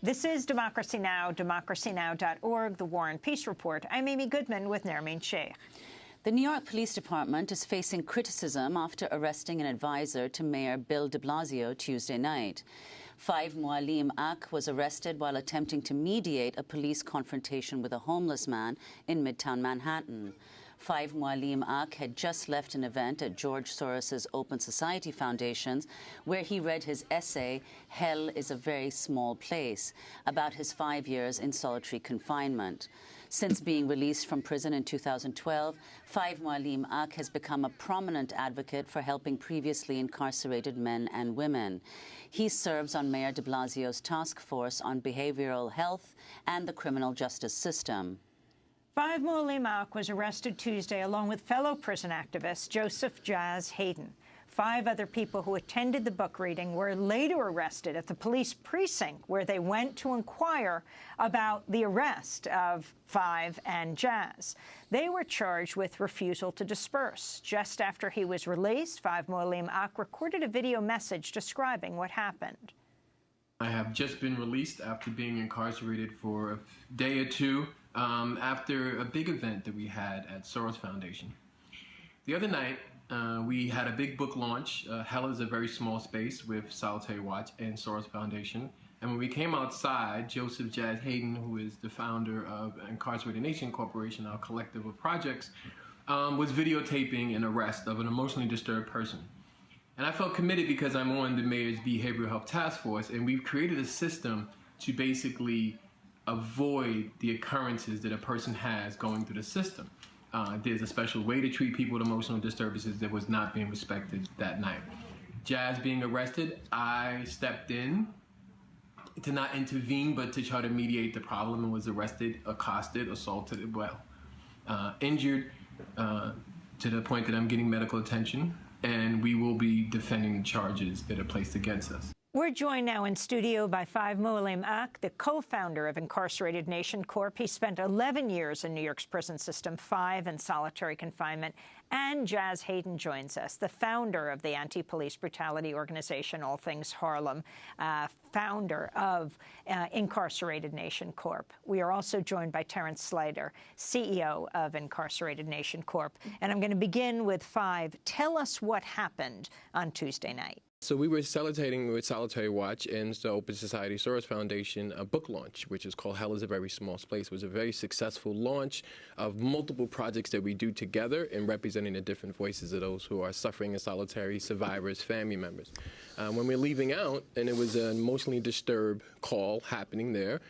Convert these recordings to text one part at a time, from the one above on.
This is Democracy Now!, democracynow.org, The War and Peace Report. I'm Amy Goodman with Nermeen Sheikh. The New York Police Department is facing criticism after arresting an advisor to Mayor Bill de Blasio Tuesday night. Mualimm-ak was arrested while attempting to mediate a police confrontation with a homeless man in Midtown Manhattan. Mualimm-ak had just left an event at George Soros's Open Society Foundations where he read his essay, Hell is a Very Small Place, about his 5 years in solitary confinement. Since being released from prison in 2012, Mualimm-ak has become a prominent advocate for helping previously incarcerated men and women. He serves on Mayor de Blasio's task force on behavioral health and the criminal justice system. Mualimm-ak was arrested Tuesday along with fellow prison activist Joseph Jazz Hayden. 5 other people who attended the book reading were later arrested at the police precinct where they went to inquire about the arrest of Five and Jazz. They were charged with refusal to disperse. Just after he was released, Mualimm-ak recorded a video message describing what happened. I have just been released after being incarcerated for a day or two after a big event that we had at Soros Foundation. The other night, we had a big book launch, Hell is a Very Small Space, with Solitary Watch and Soros Foundation. And when we came outside, Joseph Jazz Hayden, who is the founder of Incarcerated Nation Corporation, our collective of projects, was videotaping an arrest of an emotionally disturbed person. And I felt committed because I'm on the mayor's behavioral health task force, and we've created a system to basically avoid the occurrences that a person has going through the system. There's a special way to treat people with emotional disturbances that was not being respected that night. Jazz being arrested, I stepped in to not intervene, but to try to mediate the problem, and was arrested, accosted, assaulted, injured to the point that I'm getting medical attention, and we will be defending the charges that are placed against us. We're joined now in studio by Mualimm-ak, the co-founder of Incarcerated Nation Corp. He spent 11 years in New York's prison system, 5 in solitary confinement. And Jazz Hayden joins us, the founder of the anti-police brutality organization All Things Harlem, founder of Incarcerated Nation Corp. We are also joined by Terrence Slater, CEO of Incarcerated Nation Corp. And I'm going to begin with Five. Tell us what happened on Tuesday night. So we were facilitating with Solitary Watch and the Open Society Soros Foundation a book launch, which is called Hell is a Very Small Space. It was a very successful launch of multiple projects that we do together in representing the different voices of those who are suffering in solitary, survivors, family members. When we're leaving out, and it was an emotionally disturbed call happening there,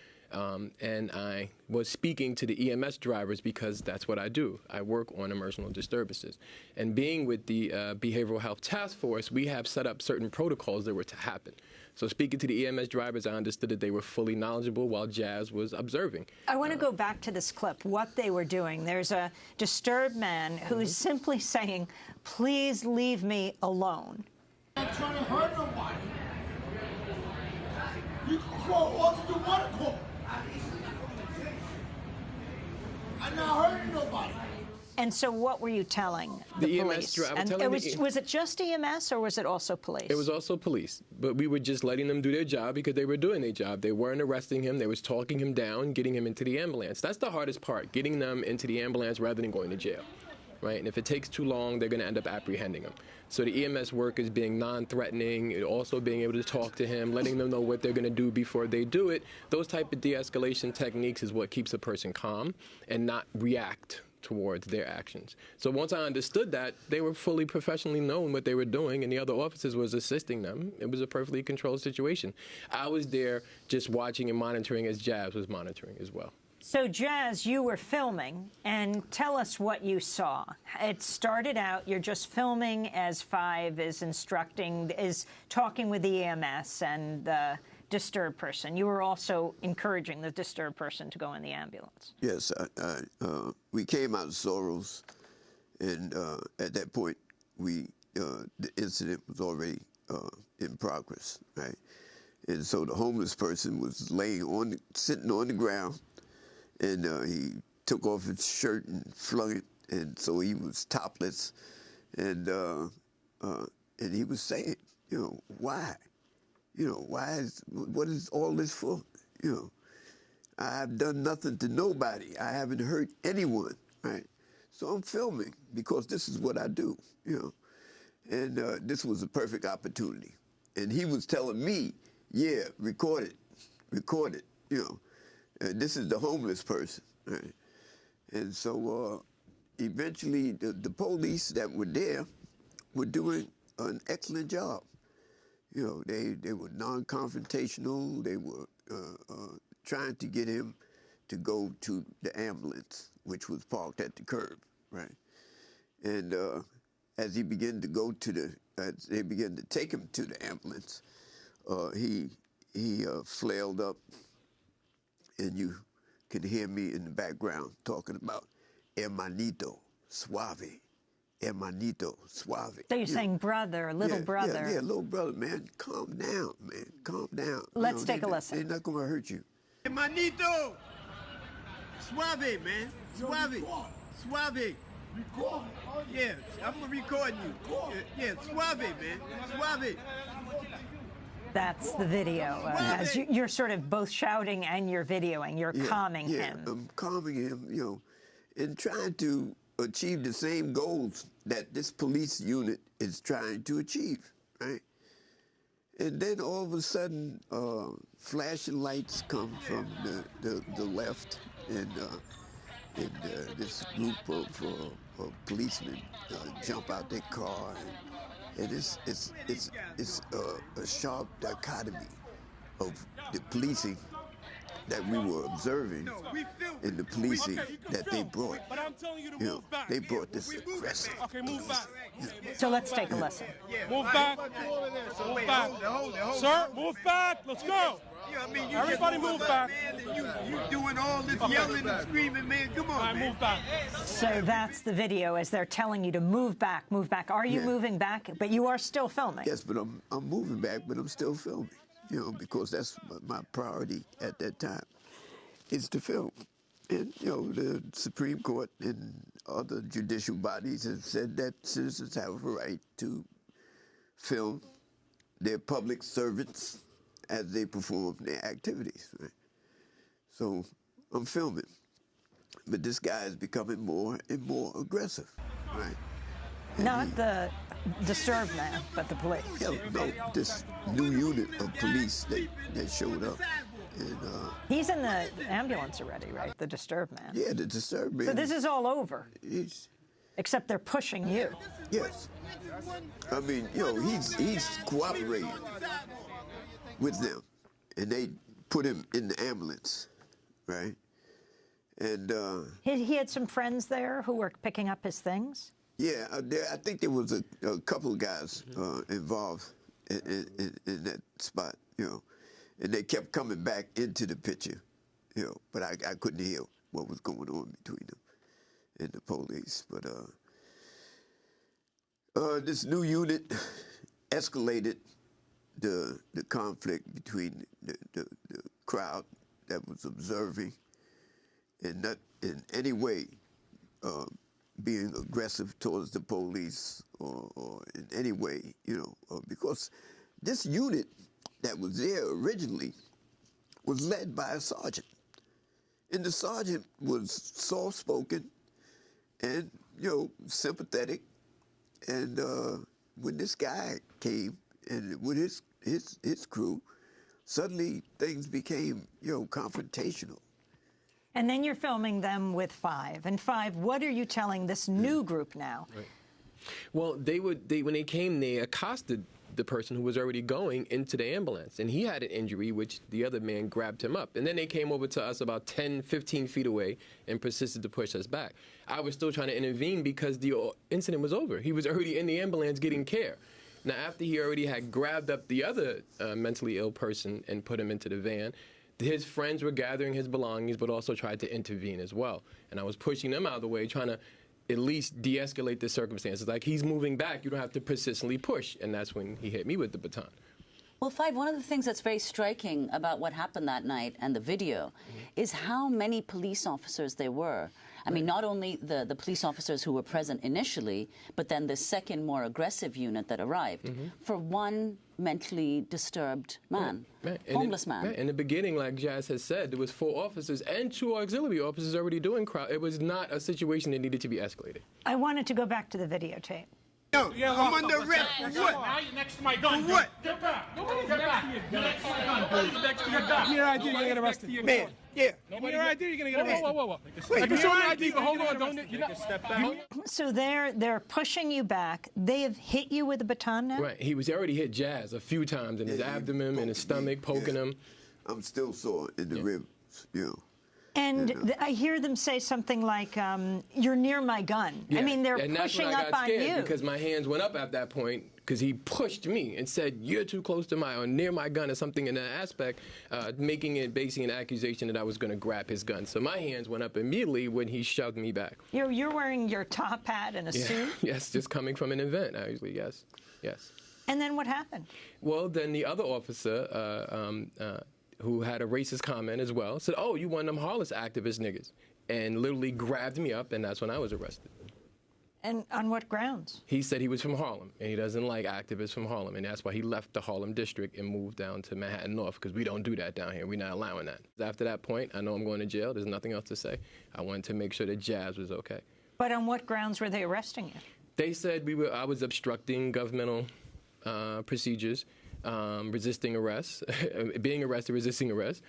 and I was speaking to the EMS drivers because that's what I do. I work on emotional disturbances. And being with the Behavioral Health Task Force, we have set up certain protocols that were to happen. So speaking to the EMS drivers, I understood that they were fully knowledgeable while Jazz was observing. I want to go back to this clip, what they were doing. There's a disturbed man who's simply saying, please leave me alone. I'm not trying to hurt nobody. You can call all that you want to call. I'm not hurting nobody. And so what were you telling the police? Was it just EMS or was it also police? It was also police, but we were just letting them do their job because they were doing their job. They weren't arresting him. They was talking him down, getting him into the ambulance. That's the hardest part, getting them into the ambulance rather than going to jail. Right? And if it takes too long, they're going to end up apprehending him. So the EMS workers being non-threatening, also being able to talk to him, letting them know what they're going to do before they do it, those type of de-escalation techniques is what keeps a person calm and not react towards their actions. So once I understood that, they were fully professionally knowing what they were doing, and the other officers was assisting them. It was a perfectly controlled situation. I was there just watching and monitoring as Jazz was monitoring as well. So, Jazz, you were filming, and tell us what you saw. It started out, you're just filming as Five is talking with the EMS and the disturbed person. You were also encouraging the disturbed person to go in the ambulance. Yes, we came out of Soros, and at that point, the incident was already in progress, right? And so the homeless person was sitting on the ground, and he took off his shirt and flung it, and so he was topless, and he was saying, why? What is all this for? you know. I've done nothing to nobody. I haven't hurt anyone, right? So I'm filming because this is what I do, you know. And this was a perfect opportunity. And he was telling me, yeah, record it, you know. This is the homeless person, right? And so eventually the police that were there were doing an excellent job. You know, they were non-confrontational. They were trying to get him to go to the ambulance, which was parked at the curb, right? And as he began to go to as they began to take him to the ambulance, he flailed up, and you can hear me in the background talking about hermanito, suave, hermanito, suave. So you're saying brother, little brother. Yeah, little brother, man. Calm down, man. Calm down. Let's take a listen. They're not going to hurt you. Hermanito, suave, man. Suave, suave. Record. Yeah, I'm recording you. Yeah, suave, man. Suave. That's the video. As you're sort of both shouting and you're videoing. You're calming him. I'm calming him, you know, and trying to achieve the same goals that this police unit is trying to achieve, right? And then all of a sudden, flashing lights come from the left, and this group of policemen jump out their car, and it's a sharp dichotomy of the policing that we were observing and the policing that they brought. You know, they brought this aggressive. Okay, move back. So let's take a listen. Move back. Move back. Sir, move back. Let's go. Everybody move back. You doing all this yelling and screaming, man. Come on, All right, man. move back. So that's the video as they're telling you to move back, move back. Are you moving back? But you are still filming. Yes, but I'm moving back, but I'm still filming. You know, because that's my priority at that time, is to film. And, you know, the Supreme Court and other judicial bodies have said that citizens have a right to film their public servants as they perform their activities, right? So I'm filming. But this guy is becoming more and more aggressive, right? And Not the disturbed man, but the police. no, this new unit of police that showed up. And, He's in the ambulance already, right? The disturbed man. yeah, the disturbed man. So this is all over, except they're pushing you. Yes. I mean, you know, he's cooperating with them, and they put him in the ambulance, right? And He had some friends there who were picking up his things? yeah, I think there was a couple of guys involved in that spot, you know, and they kept coming back into the picture, you know, but I couldn't hear what was going on between them and the police. But this new unit escalated the conflict between the crowd that was observing, and not in any way being aggressive towards the police or in any way, you know, because this unit that was there originally was led by a sergeant. And the sergeant was soft-spoken and, you know, sympathetic. And when this guy came and with his crew, suddenly things became, you know, confrontational. And then you're filming them with Five. And Five, what are you telling this new group now? Right. Well, when they came, they accosted the person who was already going into the ambulance, and he had an injury, which the other man grabbed him up. And then they came over to us about 10, 15 feet away and persisted to push us back. I was still trying to intervene because the incident was over. He was already in the ambulance getting care. Now, after he already had grabbed up the other mentally ill person and put him into the van, his friends were gathering his belongings, but also tried to intervene as well. And I was pushing them out of the way, trying to at least de-escalate the circumstances. Like, he's moving back, you don't have to persistently push. And that's when he hit me with the baton. Well, Five, one of the things that's very striking about what happened that night and the video is how many police officers there were. I mean, not only the police officers who were present initially, but then the second, more aggressive unit that arrived. For one mentally disturbed man, homeless man. In the beginning, like Jazz has said, there was 4 officers and 2 auxiliary officers already doing crowd. It was not a situation that needed to be escalated. I wanted to go back to the videotape. Yo, I'm under arrest. For what? Now you're next to my gun. For what? Get back. Nobody's next to your gun. Nobody's next to your gun. Give me your ID, you're gonna get arrested. Man, yeah. Give me your ID, you're gonna get arrested. Whoa. Wait, I can show my ID, but hold on. Don't take a step back. So they're pushing you back. They have hit you with a baton now? Right. He was already hit Jazz a few times in his abdomen, in his stomach, poking him. I'm still sore in the ribs, you know. And I hear them say something like, you're near my gun. Yeah. I mean, they're and pushing that's when I up got on scared you. because my hands went up at that point because he pushed me and said, you're too close to or near my gun or something in that aspect, basing an accusation that I was going to grab his gun. So my hands went up immediately when he shoved me back. You're wearing your top hat and a suit? Yes, just coming from an event, actually, yes. And then what happened? Well, then the other officer, who had a racist comment as well, said, oh, you one of them Harless activist niggas, and literally grabbed me up, and that's when I was arrested. And on what grounds? He said he was from Harlem, and he doesn't like activists from Harlem, and that's why he left the Harlem district and moved down to Manhattan North, because we don't do that down here. We're not allowing that. After that point, I know I'm going to jail. There's nothing else to say. I wanted to make sure that Jazz was okay. But on what grounds were they arresting you? They said I was obstructing governmental procedures, resisting arrest, being arrested, resisting arrest,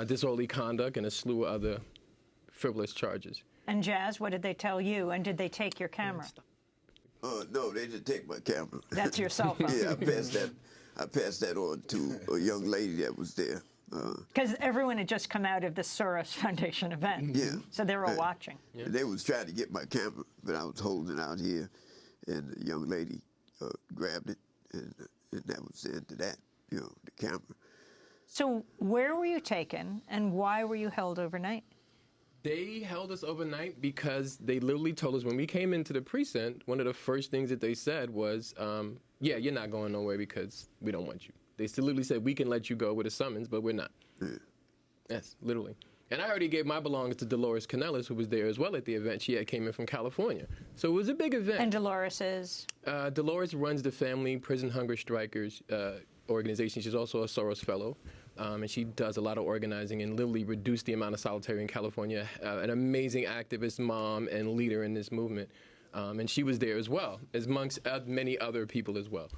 disorderly conduct, and a slew of other frivolous charges. And Jazz, what did they tell you? And did they take your camera? No, they didn't take my camera. That's your cell phone. Yeah, I passed that on to a young lady that was there. Because everyone had just come out of the Soros Foundation event. Yeah. So they were all watching. Yeah. They was trying to get my camera, but I was holding it out here, and the young lady grabbed it, and that was the end of that, you know, the camera. So where were you taken, and why were you held overnight? They held us overnight because they literally told us when we came into the precinct, one of the first things that they said was, yeah, you're not going nowhere because we don't want you. They still literally said, we can let you go with a summons, but we're not. Yeah. Yes, literally. And I already gave my belongings to Dolores Canellis, who was there as well at the event. She came in from California. So it was a big event. And Dolores is? Dolores runs the Family Prison Hunger Strikers organization. She's also a Soros Fellow. And she does a lot of organizing and literally reduced the amount of solitary in California. An amazing activist, mom, and leader in this movement. And she was there as well, as amongst many other people as well.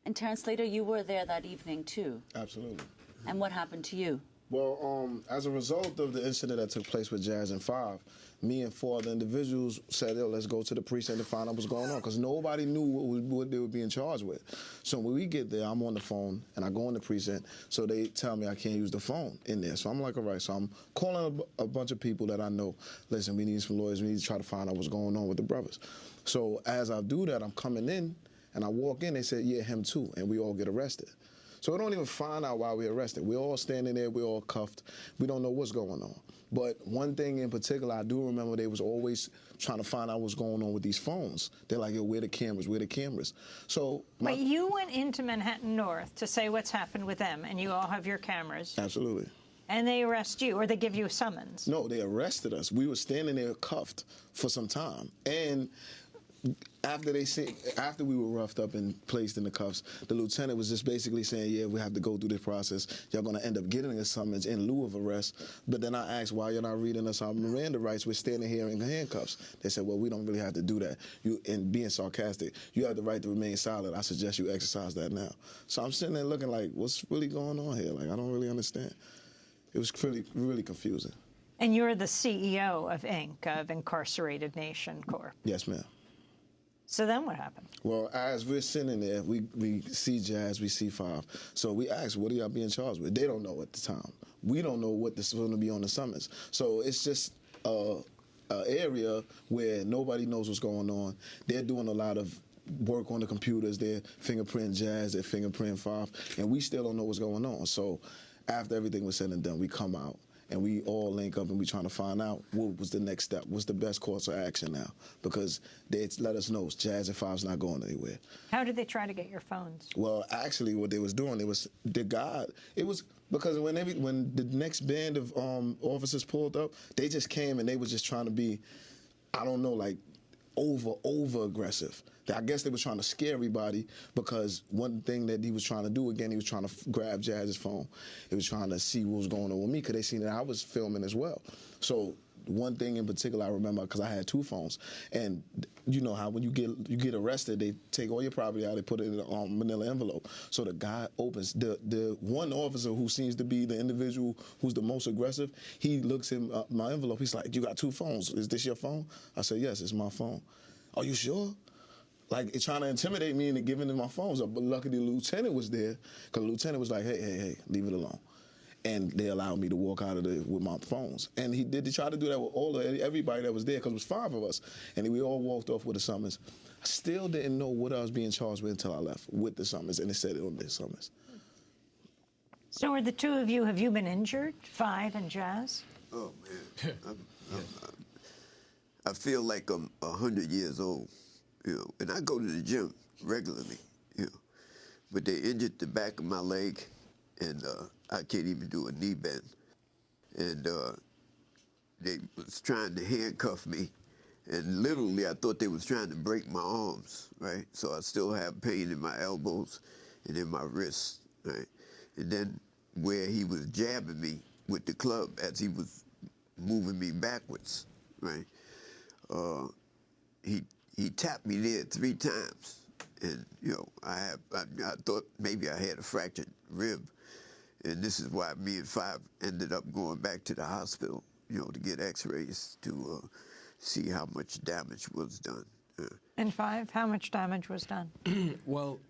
And Terrence Slater, you were there that evening too. Absolutely. And what happened to you? Well, as a result of the incident that took place with Jazz and Five, me and 4 other individuals said, yo, let's go to the precinct and find out what's going on, because nobody knew what they were being charged with. So when we get there, I'm on the phone, and I go in the precinct, so they tell me I can't use the phone in there. So I'm like, all right, so I'm calling a bunch of people that I know. Listen, we need some lawyers. We need to try to find out what's going on with the brothers. So as I do that, I'm coming in, and I walk in, they said, yeah, him too, and we all get arrested. So we don't even find out why we're arrested. We're all standing there, we're all cuffed. We don't know what's going on. But one thing in particular, I do remember they was always trying to find out what's going on with these phones. They're like, yo, where the cameras, where the cameras? So But you went into Manhattan North to say what's happened with them, and you all have your cameras. Absolutely. And they arrest you, or they give you a summons. No, they arrested us. We were standing there cuffed for some time. And after we were roughed up and placed in the cuffs, the lieutenant was just basically saying, yeah, we have to go through this process. Y'all going to end up getting a summons in lieu of arrest. But then I asked, why you're not reading us our Miranda rights? We're standing here in handcuffs. They said, well, we don't really have to do that. And being sarcastic, you have the right to remain silent. I suggest you exercise that now. So I'm sitting there looking like, what's really going on here? Like, I don't really understand. It was really, really confusing. And you're the CEO of Inc., of Incarcerated Nation Corp. Yes, ma'am. So then what happened? Well, as we're sitting there, we see Jazz, we see Five. So we ask, what are y'all being charged with? They don't know at the time. We don't know what this is going to be on the summons. So it's just an area where nobody knows what's going on. They're doing a lot of work on the computers. They're fingerprinting Jazz, they're fingerprinting Five, and we still don't know what's going on. So after everything was said and done, we come out. And we all link up and we trying to find out what was the next step, what's the best course of action now. Because they let us know Jazz and Five's not going anywhere. How did they try to get your phones? Well, actually what they was doing, it was because when the next band of officers pulled up, they just came and they was just trying to be, I don't know, like over aggressive. I guess they were trying to scare everybody because one thing that he was trying to do, again, he was trying to grab Jazz's phone. He was trying to see what was going on with me because they seen that I was filming as well. So one thing in particular I remember, because I had 2 phones, and you know how when you get arrested, they take all your property out, they put it in a manila envelope. So the guy opens, the one officer who seems to be the individual who's the most aggressive, he looks in my envelope, he's like, "You got 2 phones, is this your phone?" I said, "Yes, it's my phone." "Are you sure?" Like, it's trying to intimidate me into giving him my phone. So, but luckily the lieutenant was there, because the lieutenant was like, hey, leave it alone. And they allowed me to walk out of there with my phones. And he tried to do that with everybody that was there, because it was 5 of us. And we all walked off with a summons. I still didn't know what I was being charged with until I left with the summons, and it said it on the summons. So are the 2 of you, have you been injured, 5 and Jazz? Oh, man. I feel like I'm 100 years old. You know, and I go to the gym regularly, you know, but they injured the back of my leg, and I can't even do a knee bend. And they was trying to handcuff me, and literally I thought they was trying to break my arms, right? So I still have pain in my elbows and in my wrists, right? And then where he was jabbing me with the club as he was moving me backwards, right? He tapped me there 3 times, and you know I thought maybe I had a fractured rib, and this is why me and 5 ended up going back to the hospital, you know, to get X-rays to see how much damage was done. And 5, how much damage was done? Well,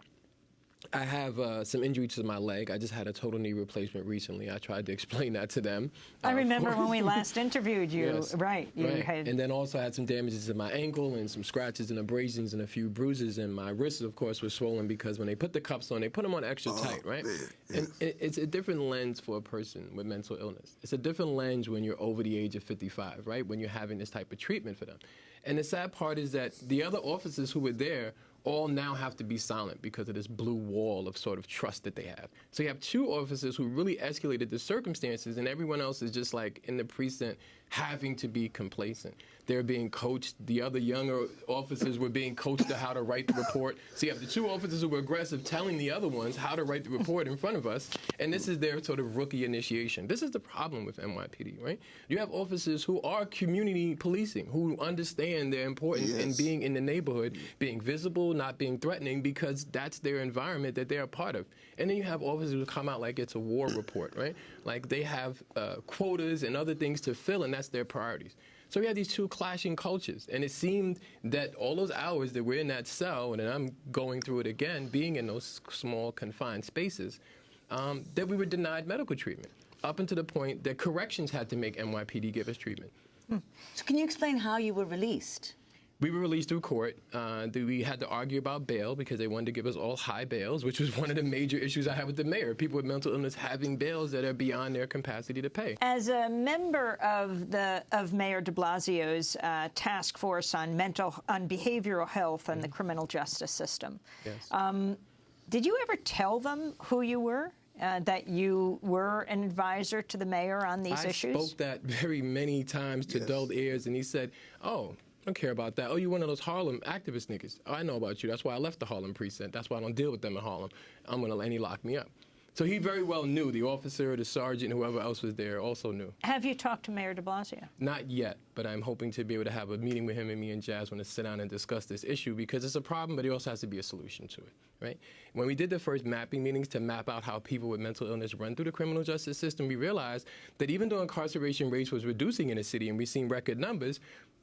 I have some injury to my leg. I just had a total knee replacement recently. I tried to explain that to them. I remember when we last interviewed you, yes. right? You had... And then also had some damages to my ankle and some scratches and abrasions and a few bruises. And my wrists, of course, were swollen because when they put the cuffs on, they put them on extra tight, right? Man. And it's a different lens for a person with mental illness. It's a different lens when you're over the age of 55, right? When you're having this type of treatment for them. And the sad part is that the other officers who were there all now have to be silent because of this blue wall of sort of trust that they have. So you have 2 officers who really escalated the circumstances, and everyone else is just like in the precinct having to be complacent. They're being coached. The other younger officers were being coached to how to write the report. So you have the 2 officers who were aggressive telling the other ones how to write the report in front of us, and this is their sort of rookie initiation. This is the problem with NYPD, right? You have officers who are community policing, who understand their importance in being in the neighborhood, being visible, not being threatening, because that's their environment that they're a part of. And then you have officers who come out like it's a war report, right? Like they have quotas and other things to fill, and that's their priorities. So we had these 2 clashing cultures, and it seemed that all those hours that we're in that cell, and then I'm going through it again, being in those small confined spaces, that we were denied medical treatment, up until the point that corrections had to make NYPD give us treatment. So can you explain how you were released? We were released through court. We had to argue about bail because they wanted to give us all high bails, which was one of the major issues I had with the mayor. People with mental illness having bails that are beyond their capacity to pay. As a member of Mayor de Blasio's task force on behavioral health and the criminal justice system, did you ever tell them who you were? That you were an advisor to the mayor on these issues? I spoke that very many times to dulled ears, and he said, "Oh, I don't care about that. Oh, you're one of those Harlem activist niggas. Oh, I know about you. That's why I left the Harlem precinct. That's why I don't deal with them in Harlem. And he locked me up." So he very well knew. The officer, the sergeant, whoever else was there also knew. Have you talked to Mayor de Blasio? Not yet, but I'm hoping to be able to have a meeting with him, and me and Jazz want to sit down and discuss this issue, because it's a problem, but there also has to be a solution to it, right? When we did the first mapping meetings to map out how people with mental illness run through the criminal justice system, we realized that even though incarceration rates was reducing in the city, and we've seen record numbers,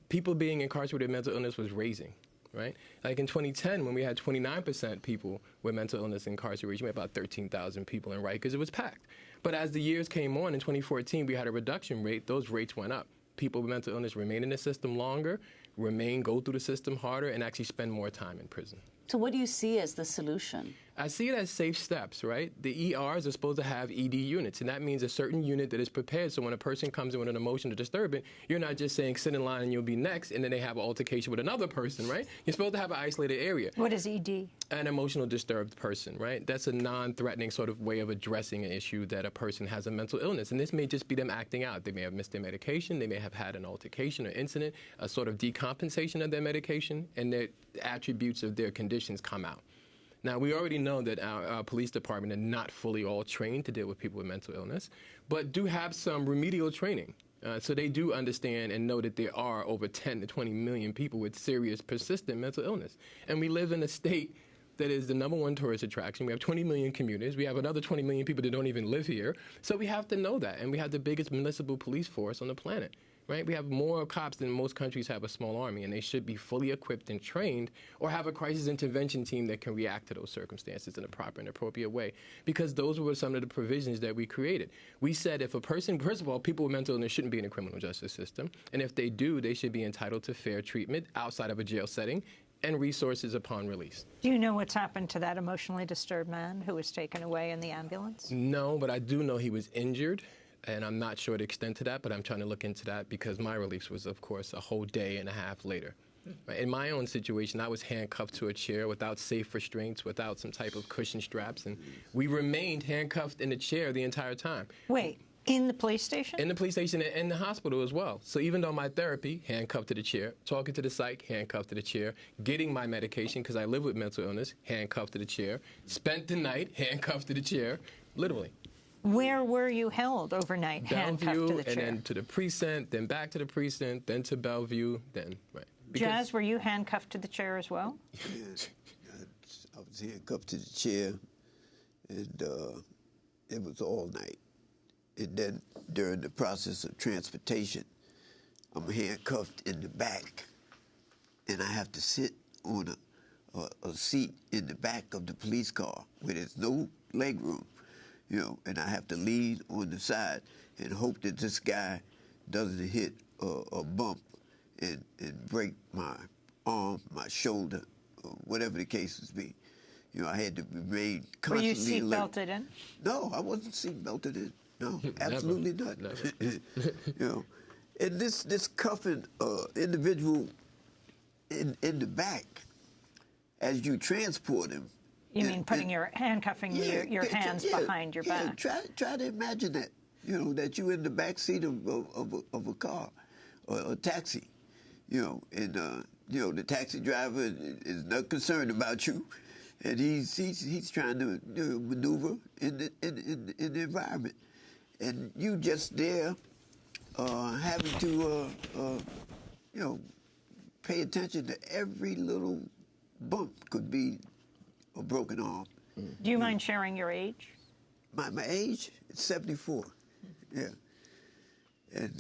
people being incarcerated with mental illness was raising. Right? Like in 2010, when we had 29% people with mental illness incarceration, we had about 13,000 people in Rikers. It was packed. But as the years came on, in 2014, we had a reduction rate. Those rates went up. People with mental illness remain in the system longer, go through the system harder, and actually spend more time in prison. So what do you see as the solution? I see it as safe steps, right? The ERs are supposed to have ED units, and that means a certain unit that is prepared so when a person comes in with an emotional disturbance, you're not just saying sit in line and you'll be next, and then they have an altercation with another person, right? You're supposed to have an isolated area. What is ED? An emotional disturbed person, right? That's a non-threatening sort of way of addressing an issue that a person has a mental illness, and this may just be them acting out. They may have missed their medication, they may have had an altercation or incident, a sort of decompensation of their medication, and the attributes of their conditions come out. Now, we already know that our police department are not fully all trained to deal with people with mental illness, but do have some remedial training. So they do understand and know that there are over 10 to 20 million people with serious, persistent mental illness. And we live in a state that is the #1 tourist attraction. We have 20 million commuters. We have another 20 million people that don't even live here. So we have to know that. And we have the biggest municipal police force on the planet. Right? We have more cops than most countries have a small army, and they should be fully equipped and trained or have a crisis intervention team that can react to those circumstances in a proper and appropriate way, because those were some of the provisions that we created. We said if a person, first of all, people with mental illness shouldn't be in the criminal justice system, and if they do, they should be entitled to fair treatment outside of a jail setting and resources upon release. Do you know what's happened to that emotionally disturbed man who was taken away in the ambulance? No, but I do know he was injured. And I'm not sure the extent to that, but I'm trying to look into that because my release was, of course, a whole day and a half later. Right? In my own situation, I was handcuffed to a chair without safe restraints, without some type of cushion straps, and we remained handcuffed in the chair the entire time. Wait, in the police station? In the police station and in the hospital as well. So even though my therapy, handcuffed to the chair, talking to the psych, handcuffed to the chair, getting my medication because I live with mental illness, handcuffed to the chair, spent the night handcuffed to the chair, literally. Where were you held overnight, handcuffed to the chair? And then to the precinct, then back to the precinct, then to Bellevue, then, right. Jazz, were you handcuffed to the chair as well? Yeah, I was handcuffed to the chair, and it was all night. And then during the process of transportation, I'm handcuffed in the back, and I have to sit on a seat in the back of the police car where there's no leg room. You know, and I have to lean on the side and hope that this guy doesn't hit a bump and break my arm, my shoulder, or whatever the case is be. You know, I had to remain constantly Were you seat belted in? No, I wasn't seat belted in. No, absolutely not. Never. You know, and this cuffing individual in the back as you transport him. You mean putting handcuffing your hands behind your back? Try to imagine that. You know, that you're in the back seat of a car or a taxi. You know, and you know the taxi driver is not concerned about you, and he's trying to maneuver in the environment, and you just there having to you know pay attention to every little bump could be a broken arm. Do you mind sharing your age? My age? It's 74. Yeah. And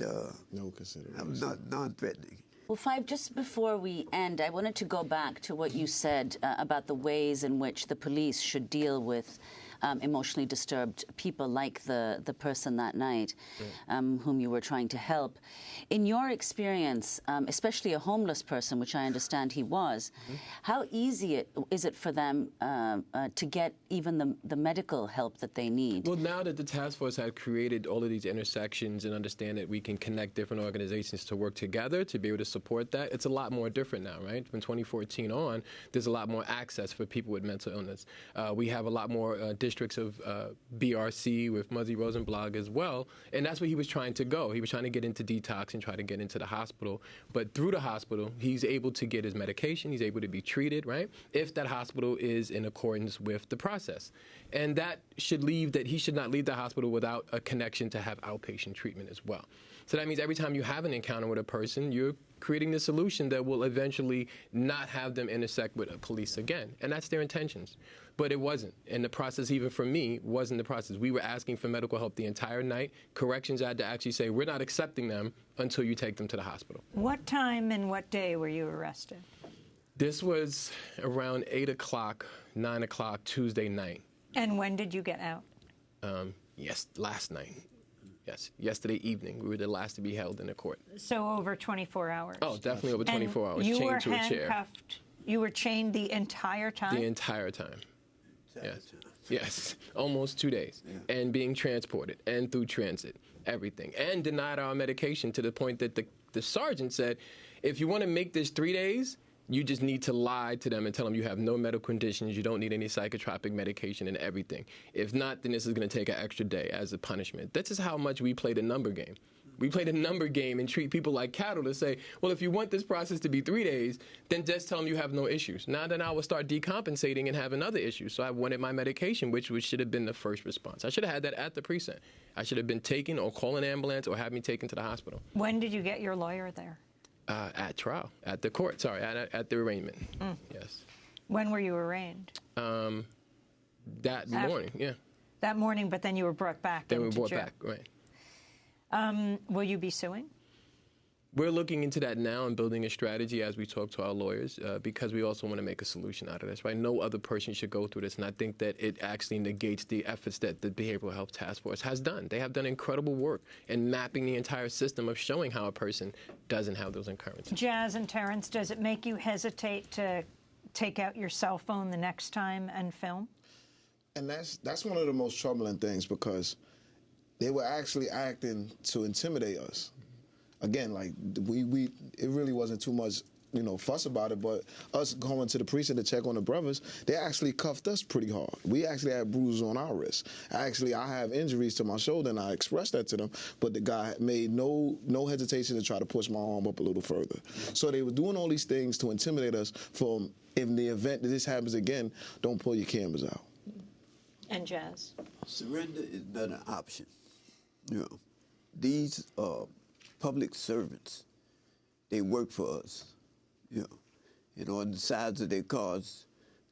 no consideration. I'm not non-threatening. Well, Five, just before we end, I wanted to go back to what you said about the ways in which the police should deal with emotionally disturbed people like the person that night whom you were trying to help. In your experience, especially a homeless person, which I understand he was, how easy is it for them to get even the medical help that they need? Well, now that the task force had created all of these intersections and understand that we can connect different organizations to work together to be able to support that, it's a lot more different now, right? From 2014 on, there's a lot more access for people with mental illness. We have a lot more districts of BRC with Muzzy Rosenblog as well, and that's where he was trying to go. He was trying to get into detox and try to get into the hospital, but through the hospital, he's able to get his medication, he's able to be treated, right, if that hospital is in accordance with the process. And that should leave that he should not leave the hospital without a connection to have outpatient treatment as well. So that means every time you have an encounter with a person, you're creating the solution that will eventually not have them intersect with a police again. And that's their intentions. But it wasn't. And the process, even for me, wasn't the process. We were asking for medical help the entire night. Corrections had to actually say, we're not accepting them until you take them to the hospital. What time and what day were you arrested? This was around 8 o'clock, 9 o'clock, Tuesday night. And when did you get out? Yes, last night. Yes, yesterday evening. We were the last to be held in the court. So over 24 hours? Oh, definitely over 24 hours. You were chained to a chair. You were chained the entire time? The entire time. Yes. Yes. Almost 2 days. Yeah. And being transported and through transit, everything. And denied our medication to the point that the sergeant said, if you want to make this 3 days, you just need to lie to them and tell them you have no medical conditions, you don't need any psychotropic medication and everything. If not, then this is going to take an extra day as a punishment. This is how much we play the number game. We play the number game and treat people like cattle to say, well, if you want this process to be 3 days, then just tell them you have no issues. Now then I will start decompensating and having other issues. So I wanted my medication, which should have been the first response. I should have had that at the precinct. I should have been taken or call an ambulance or have me taken to the hospital. When did you get your lawyer there? At trial, at the court, sorry, at the arraignment, yes. When were you arraigned? That morning, yeah. That morning, but then you were brought back Then we were into brought jail. back, right. Will you be suing? We're looking into that now and building a strategy as we talk to our lawyers because we also want to make a solution out of this, right? No other person should go through this, and I think that it actually negates the efforts that the Behavioral Health Task Force has done. They have done incredible work in mapping the entire system of showing how a person doesn't have those occurrences. Jazz and Terrence, does it make you hesitate to take out your cell phone the next time and film? And that's one of the most troubling things because they were actually acting to intimidate us. Again, like it really wasn't too much, fuss about it. But us going to the precinct to check on the brothers, they actually cuffed us pretty hard. We actually had bruises on our wrists. Actually, I have injuries to my shoulder, and I expressed that to them. But the guy made no hesitation to try to push my arm up a little further. So they were doing all these things to intimidate us. From in the event that this happens again, don't pull your cameras out. And Jazz, surrender is not an option. These public servants, they work for us, and on the sides of their cars,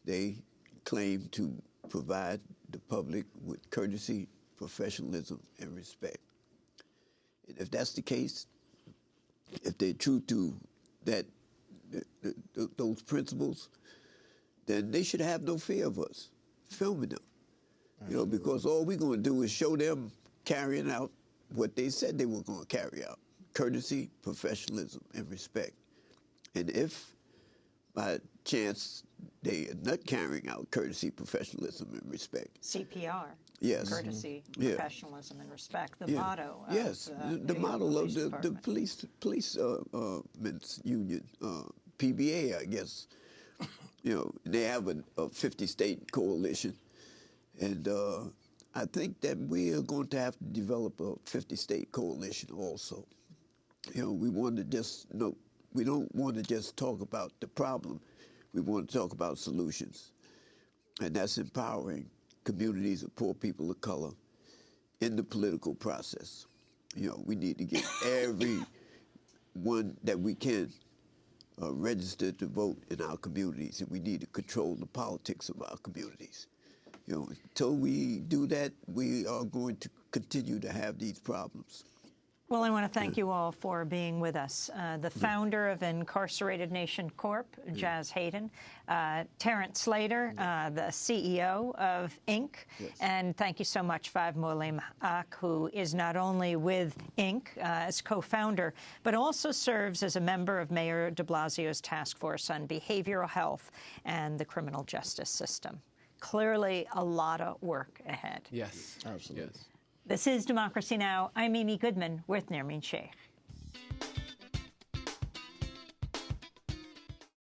they claim to provide the public with courtesy, professionalism, and respect. And if that's the case, if they're true to that, those principles, then they should have no fear of us filming them, because all we're going to do is show them carrying out what they said they were going to carry out. Courtesy, professionalism, and respect. And if, by chance, they are not carrying out courtesy, professionalism, and respect. CPR. Yes. Courtesy, professionalism, and respect. The motto. Yes, the motto of the policemen's union, PBA, I guess. They have a 50-state coalition, and I think that we are going to have to develop a 50-state coalition also. We want to just we don't want to just talk about the problem. We want to talk about solutions, and that's empowering communities of poor people of color in the political process. We need to get everyone that we can registered to vote in our communities, and we need to control the politics of our communities. Until we do that, we are going to continue to have these problems. Well, I want to thank you all for being with us. The founder of Incarcerated Nation Corp., Jazz Hayden, Terrence Slater, the CEO of Inc., and thank you so much, Mualimm-ak, who is not only with Inc. As co-founder, but also serves as a member of Mayor de Blasio's task force on behavioral health and the criminal justice system. Clearly, a lot of work ahead. Yes, absolutely. Yes. This is Democracy Now! I'm Amy Goodman with Nermeen Sheikh.